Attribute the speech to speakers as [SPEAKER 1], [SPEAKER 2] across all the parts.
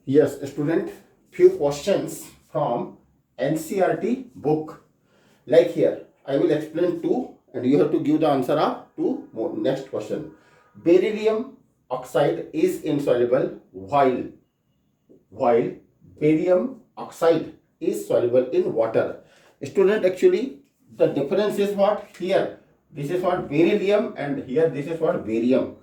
[SPEAKER 1] Yes, student, few questions from NCRT book. Like here, I will explain two, and you have to give the answer of two more. Next question. Beryllium oxide is insoluble while barium oxide is soluble in water. Student, actually, the difference is what here. This is what beryllium, and here this is what barium.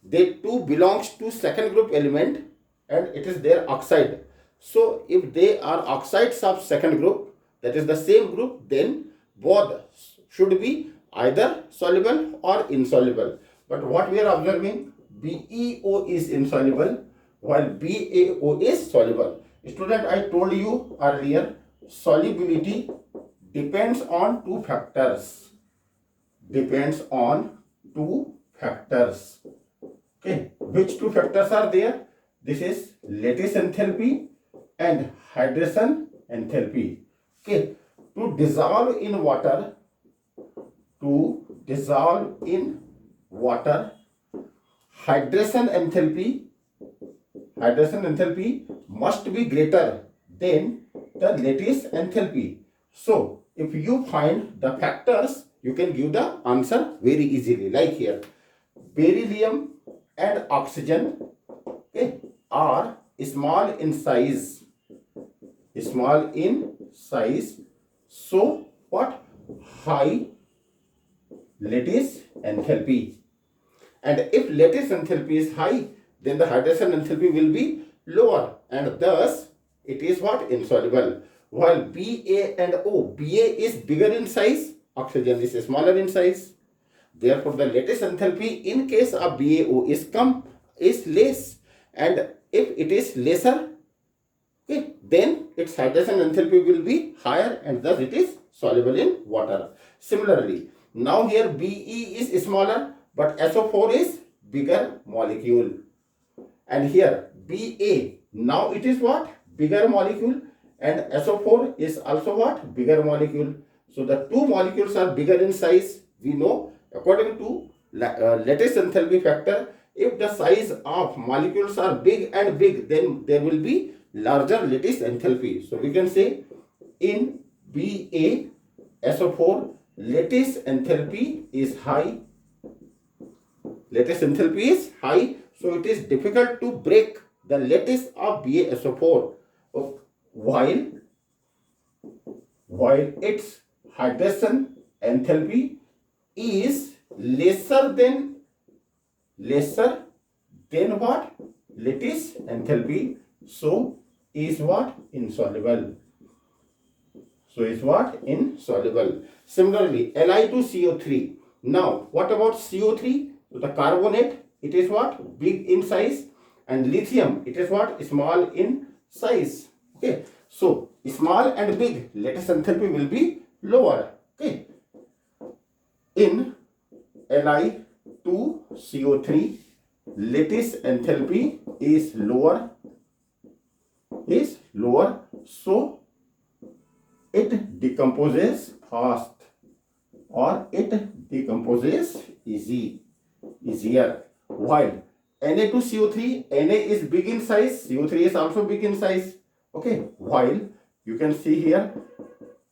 [SPEAKER 1] They two belongs to second group element, and it is their oxide. So if they are oxides of second group, that is the same group, then both should be either soluble or insoluble. But what we are observing, BeO is insoluble while BaO is soluble. Student, I told you earlier, solubility depends on two factors. Depends on two factors. Okay, which two factors are there? This is lattice enthalpy and hydration enthalpy. Okay, to dissolve in water, hydration enthalpy must be greater than the lattice enthalpy. So if you find the factors, you can give the answer very easily. Like here, beryllium and oxygen, okay, are small in size. So what? High lattice enthalpy. And if lattice enthalpy is high, then the hydration enthalpy will be lower, and thus it is what? Insoluble. While Ba and O, Ba is bigger in size, oxygen is smaller in size. Therefore, the lattice enthalpy in case of BaO is less, and if it is lesser, okay, then its hydration enthalpy will be higher, and thus it is soluble in water. Similarly, now here Be is smaller, but SO4 is bigger molecule, and here Ba, now it is what? Bigger molecule, and SO4 is also what? Bigger molecule. So the two molecules are bigger in size. We know according to lattice enthalpy factor, if the size of molecules are big and big, then there will be larger lattice enthalpy. So we can say in BaSO4, lattice enthalpy is high. Lattice enthalpy is high, so it is difficult to break the lattice of BaSO4, while its hydration enthalpy is lesser than what? Lattice enthalpy. So is what? Insoluble. Similarly, Li2CO3. Now, what about CO3? So the carbonate, it is what? Big in size, and lithium, it is what? Small in size. Okay. So small and big, lattice enthalpy will be lower. Okay. In Li2CO3, lattice enthalpy is lower, so it decomposes fast, or it decomposes easier. While Na2CO3, Na is big in size, CO3 is also big in size. Okay, while you can see here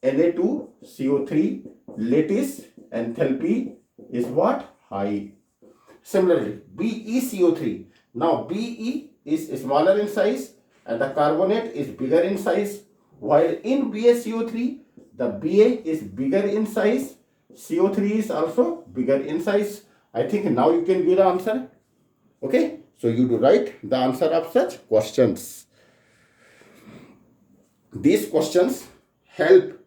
[SPEAKER 1] Na2CO3 lattice enthalpy is what? High. Similarly, BeCO3. Now Be is smaller in size and the carbonate is bigger in size, while in BaCO3 the Ba is bigger in size, CO3 is also bigger in size. I think now you can give the answer. Okay, so you do write the answer of such questions. These questions help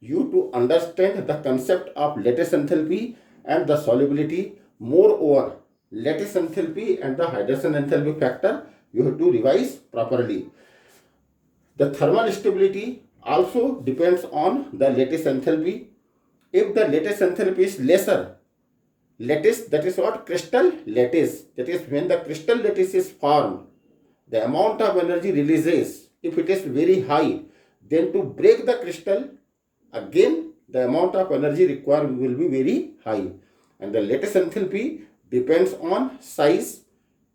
[SPEAKER 1] you to understand the concept of lattice enthalpy and the solubility. Moreover, lattice enthalpy and the hydration enthalpy factor you have to revise properly. The thermal stability also depends on the lattice enthalpy. If the lattice enthalpy is lesser, lattice, that is what? Crystal lattice, that is when the crystal lattice is formed, the amount of energy releases, if it is very high, then to break the crystal, again the amount of energy required will be very high. And the lattice enthalpy depends on size,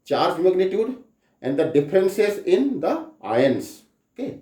[SPEAKER 1] charge magnitude, and the differences in the ions. Okay.